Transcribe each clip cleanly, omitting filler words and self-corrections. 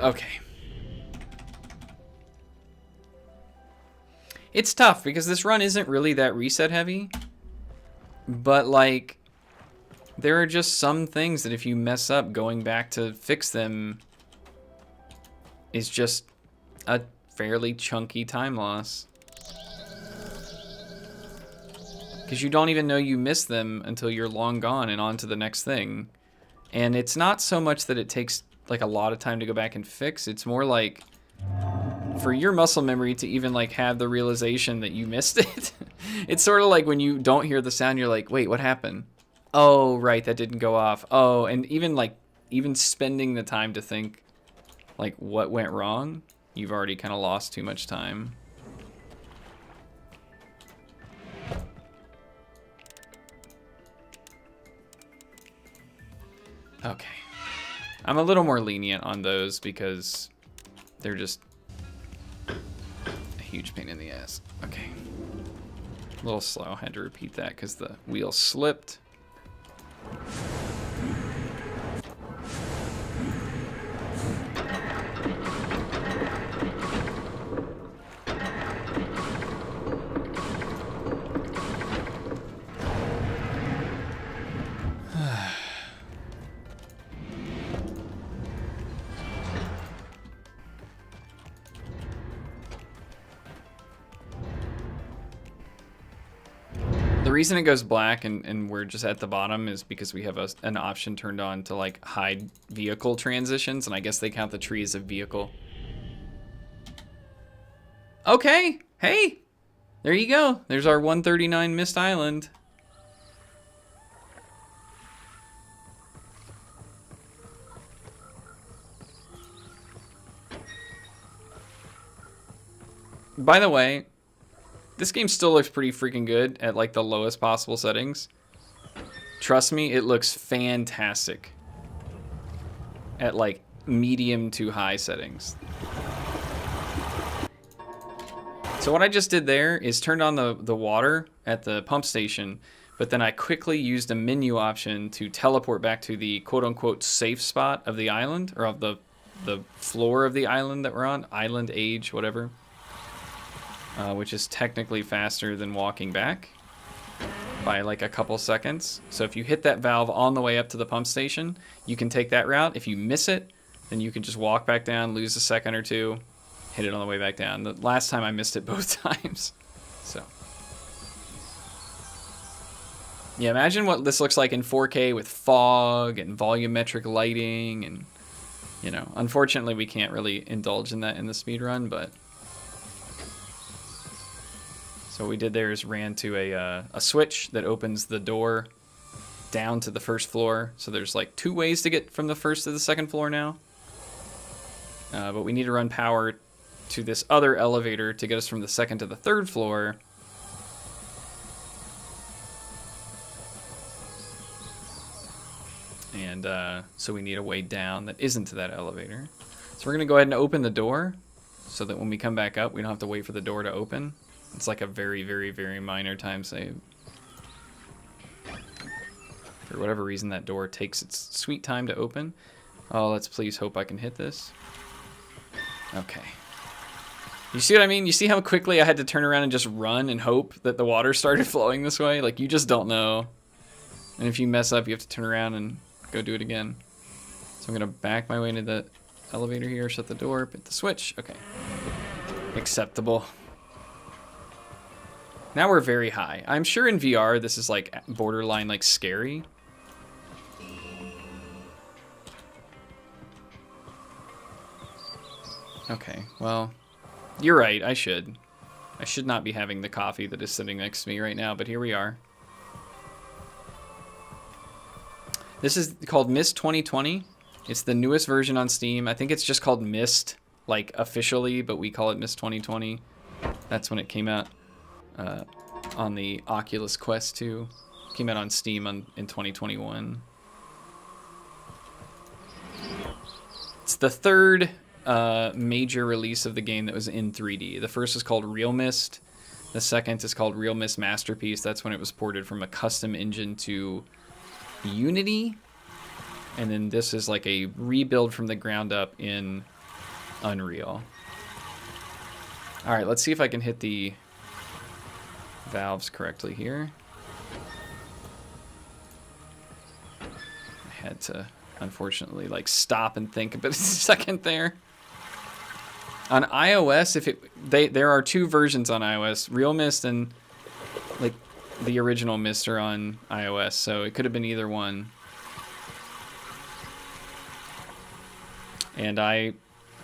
Okay. It's tough because this run isn't really that reset heavy. But, like, there are just some things that if you mess up, going back to fix them is just a fairly chunky time loss. Because you don't even know you missed them until you're long gone and on to the next thing. And it's not so much that it takes like a lot of time to go back and fix. It's more like for your muscle memory to even like have the realization that you missed it. It's sort of like when you don't hear the sound, you're like, wait, what happened? Oh, right, that didn't go off. Oh, and even spending the time to think like what went wrong, you've already kind of lost too much time. Okay. I'm a little more lenient on those because they're just a huge pain in the ass. Okay. A little slow. I had to repeat that because the wheel slipped. The reason it goes black and we're just at the bottom is because we have an option turned on to like hide vehicle transitions, and I guess they count the tree as a vehicle. Okay, hey, there you go. There's our 139 Myst Island. By the way, this game still looks pretty freaking good at like the lowest possible settings. Trust me, it looks fantastic at like medium to high settings. So what I just did there is turned on the water at the pump station, but then I quickly used a menu option to teleport back to the quote-unquote safe spot of the island, or of the floor of the island that we're on, island age, whatever. Which is technically faster than walking back by like a couple seconds. So if you hit that valve on the way up to the pump station, you can take that route. If you miss it, then you can just walk back down, lose a second or two, hit it on the way back down. The last time I missed it both times. So yeah, imagine what this looks like in 4K with fog and volumetric lighting, and you know, unfortunately we can't really indulge in that in the speedrun, but so what we did there is ran to a switch that opens the door down to the first floor. So there's like 2 ways to get from the first to the second floor now. But we need to run power to this other elevator to get us from the second to the third floor. And so we need a way down that isn't to that elevator. So we're going to go ahead and open the door so that when we come back up, we don't have to wait for the door to open. It's like a very, very, very minor time save. For whatever reason, that door takes its sweet time to open. Oh, let's please hope I can hit this. Okay. You see what I mean? You see how quickly I had to turn around and just run and hope that the water started flowing this way? Like, you just don't know. And if you mess up, you have to turn around and go do it again. So I'm going to back my way into the elevator here, shut the door, hit the switch. Okay. Acceptable. Now we're very high. I'm sure in VR this is like borderline like scary. Okay, well, you're right, I should not be having the coffee that is sitting next to me right now, but here we are. This is called Myst 2020. It's the newest version on Steam. I think it's just called Myst, like officially, but we call it Myst 2020. That's when it came out. On the Oculus Quest 2. Came out on Steam in 2021. It's the third major release of the game that was in 3D. The first is called Real Myst. The second is called Real Myst Masterpiece. That's when it was ported from a custom engine to Unity. And then this is like a rebuild from the ground up in unreal. All right, let's see if I can hit the valves correctly here. I had to, unfortunately, like stop and think a second there. On iOS, there are 2 versions on iOS, Real Myst and like the original Myst are on iOS, so it could have been either one. And I,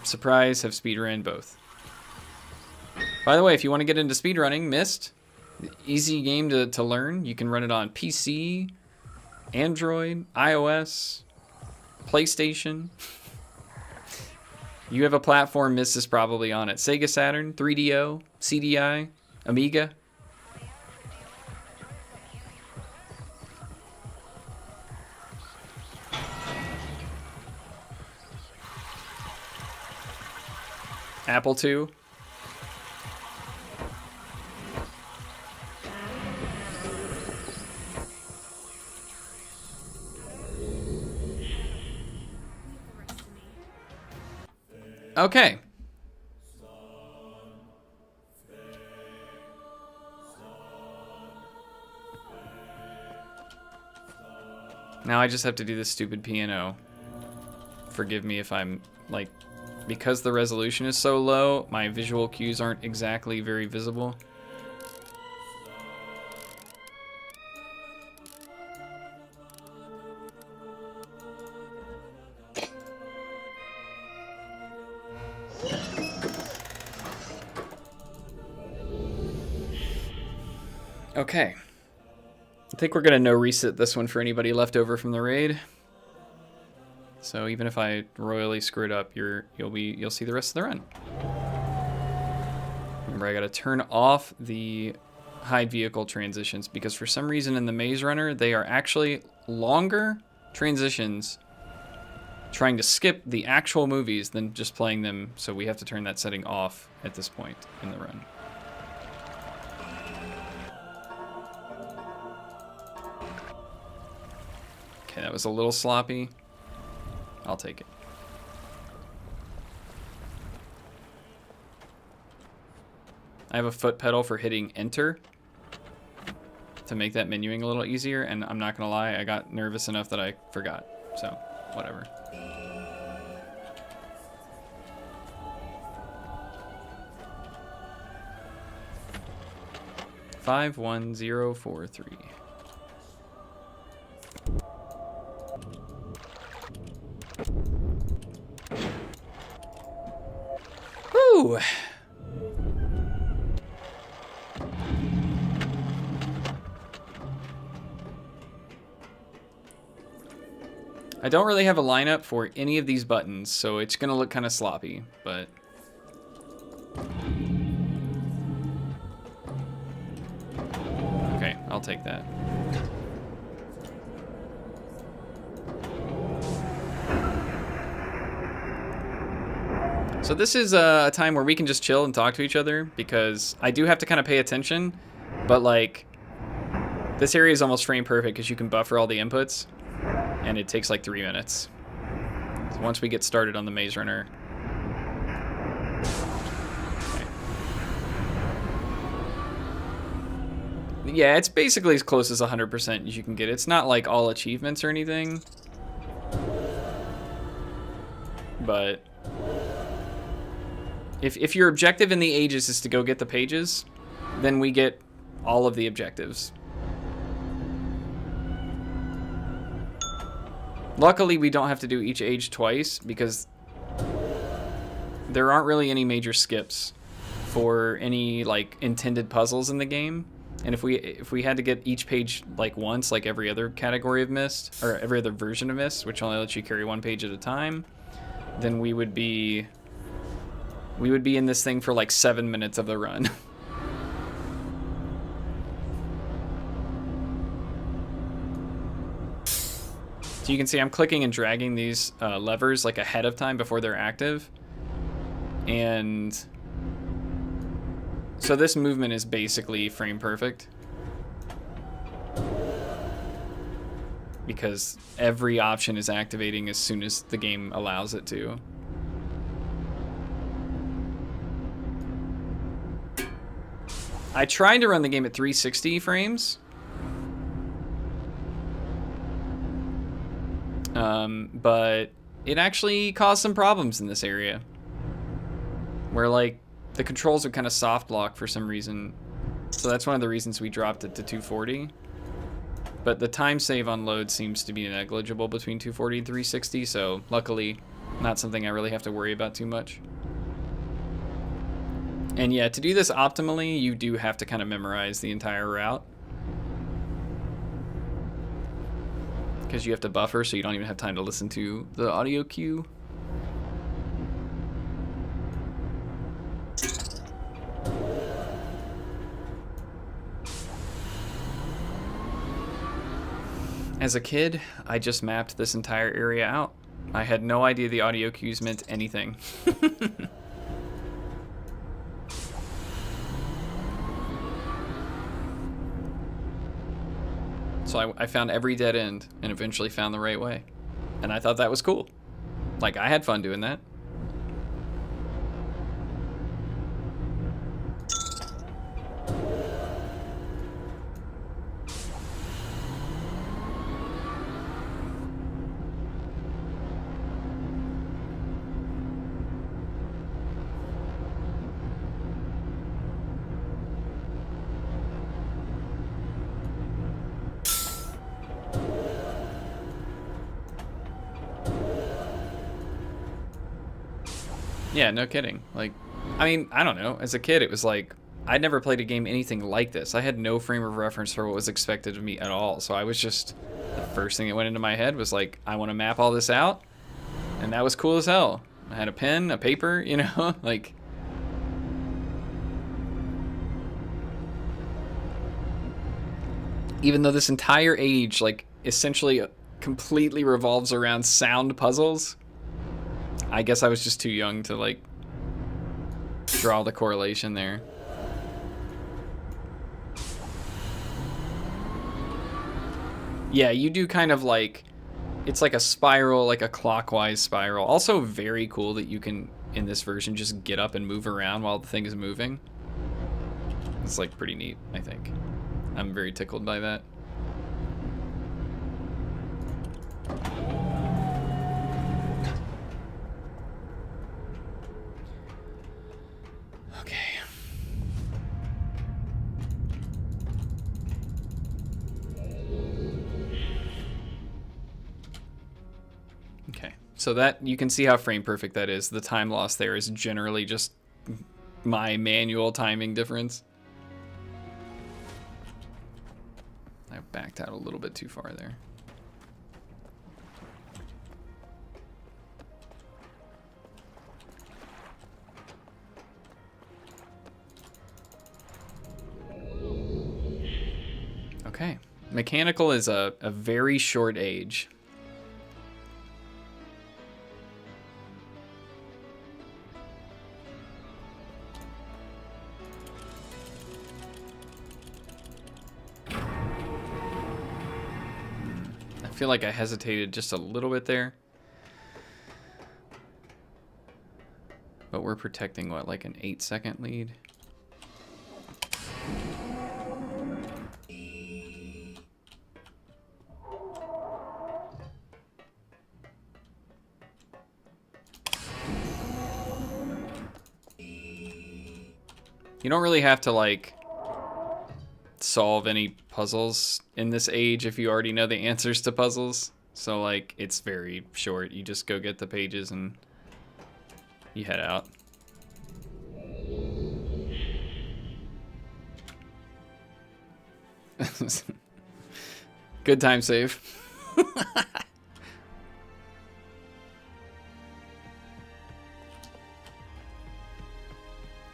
surprise, have speedrun both. By the way, if you want to get into speedrunning, Myst, easy game to learn. You can run it on PC, Android, iOS, PlayStation. You have a platform Myst is probably on it. Sega Saturn, 3DO, CDI, Amiga. Apple II. Okay. Now I just have to do this stupid piano. Forgive me if I'm, like, because the resolution is so low, my visual cues aren't exactly very visible. Okay. I think we're gonna no reset this one for anybody left over from the raid. So even if I royally screw it up, you'll see the rest of the run. Remember, I gotta turn off the hide vehicle transitions because for some reason in the Maze Runner they are actually longer transitions trying to skip the actual movies than just playing them. So we have to turn that setting off at this point in the run. Okay, that was a little sloppy. I'll take it. I have a foot pedal for hitting enter to make that menuing a little easier, and I'm not gonna lie, I got nervous enough that I forgot. So, whatever. Five, 1, 0, 4, 3. Woo! I don't really have a lineup for any of these buttons, so it's gonna look kind of sloppy, but okay, I'll take that. So this is a time where we can just chill and talk to each other because I do have to kind of pay attention, but like this area is almost frame perfect because you can buffer all the inputs and it takes like 3 minutes. So once we get started on the Maze Runner. Okay. Yeah, it's basically as close as 100% as you can get. It's not like all achievements or anything, but if your objective in the ages is to go get the pages, then we get all of the objectives. Luckily, we don't have to do each age twice because there aren't really any major skips for any like intended puzzles in the game. And if we had to get each page like once, like every other category of Myst or every other version of Myst, which only lets you carry 1 page at a time, then we would be in this thing for like 7 minutes of the run. So you can see I'm clicking and dragging these levers like ahead of time before they're active. And so this movement is basically frame perfect because every option is activating as soon as the game allows it to. I tried to run the game at 360 frames. But it actually caused some problems in this area. Where, like, the controls would kind of soft lock for some reason. So that's one of the reasons we dropped it to 240. But the time save on load seems to be negligible between 240 and 360, so luckily not something I really have to worry about too much. And yeah, to do this optimally, you do have to kind of memorize the entire route. Because you have to buffer, so you don't even have time to listen to the audio cue. As a kid, I just mapped this entire area out. I had no idea the audio cues meant anything. So I found every dead end and eventually found the right way. And I thought that was cool. Like, I had fun doing that. Yeah, no kidding. Like, I mean, I don't know. As a kid, it was like, I'd never played a game anything like this. I had no frame of reference for what was expected of me at all. So I was just, the first thing that went into my head was like, I want to map all this out. And that was cool as hell. I had a pen, a paper, you know, like. Even though this entire age, like, essentially completely revolves around sound puzzles, I guess I was just too young to, like, draw the correlation there. Yeah, you do kind of like, it's like a spiral, like a clockwise spiral. Also very cool that you can, in this version, just get up and move around while the thing is moving. It's, like, pretty neat, I think. I'm very tickled by that. So that, you can see how frame perfect that is. The time loss there is generally just my manual timing difference. I backed out a little bit too far there. Okay. Mechanical is a very short age. I feel like I hesitated just a little bit there. But we're protecting, what, like an 8-second lead? You don't really have to, like, solve any puzzles in this age if you already know the answers to puzzles. So, like, it's very short. You just go get the pages and you head out. Good time save.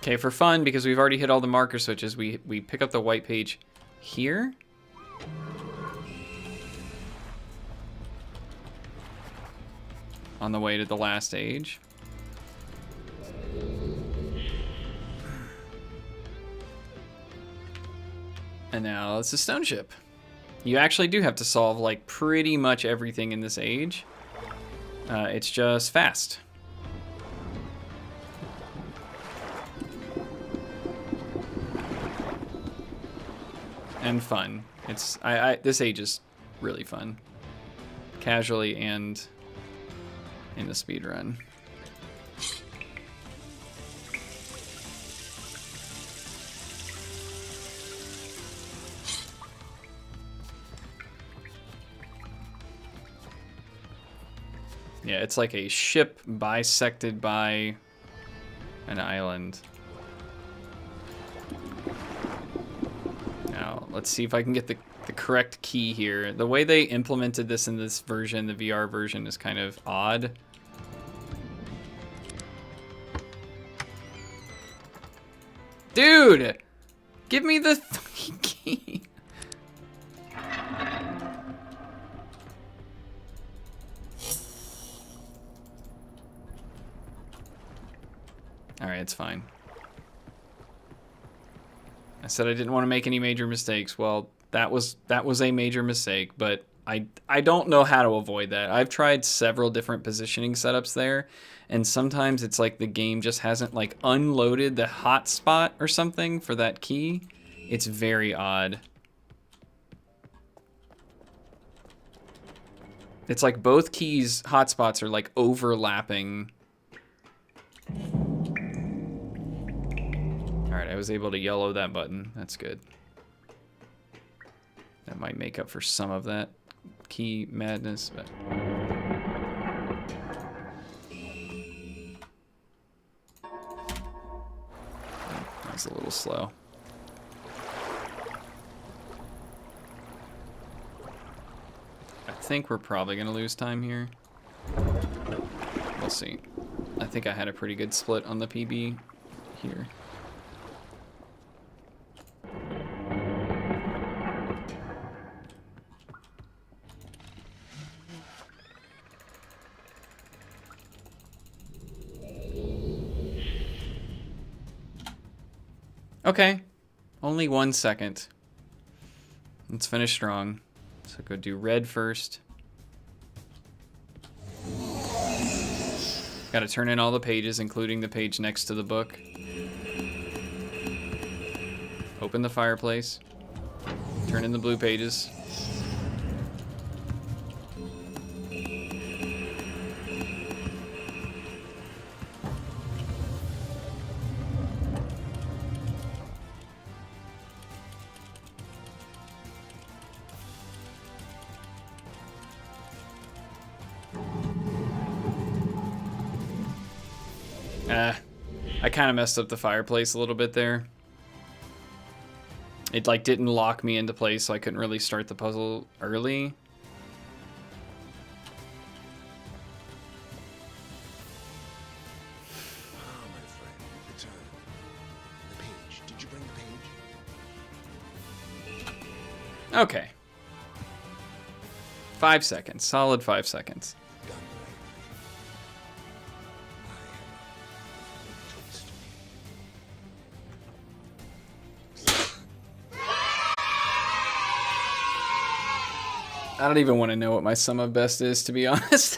Okay, for fun, because we've already hit all the marker switches, we pick up the white page here. On the way to the last stage. And now it's a stone ship. You actually do have to solve, like, pretty much everything in this age. It's just fast. and fun. It's this age is really fun, casually and in the speedrun. Yeah, it's like a ship bisected by an island. Now, let's see if I can get the correct key here. The way they implemented this in this version, the VR version, is kind of odd. Dude! Give me the fucking key. Alright, it's fine. I said I didn't want to make any major mistakes. Well, that was a major mistake, but I don't know how to avoid that. I've tried several different positioning setups there, and sometimes it's like the game just hasn't like unloaded the hotspot or something for that key. It's very odd. It's like both keys hotspots are like overlapping. Alright, I was able to yellow that button. That's good. That might make up for some of that key madness, but... that was a little slow. I think we're probably going to lose time here. We'll see. I think I had a pretty good split on the PB here. Okay, only 1 second. Let's finish strong. So go do red first. Got to turn in all the pages, including the page next to the book. Open the fireplace. Turn in the blue pages. I kind of messed up the fireplace a little bit there. It like didn't lock me into place, so I couldn't really start the puzzle early. Ah, my friend, return. The page. Did you bring the page? Okay. 5 seconds. Solid 5 seconds. Done right. I don't even want to know what my sum of best is, to be honest.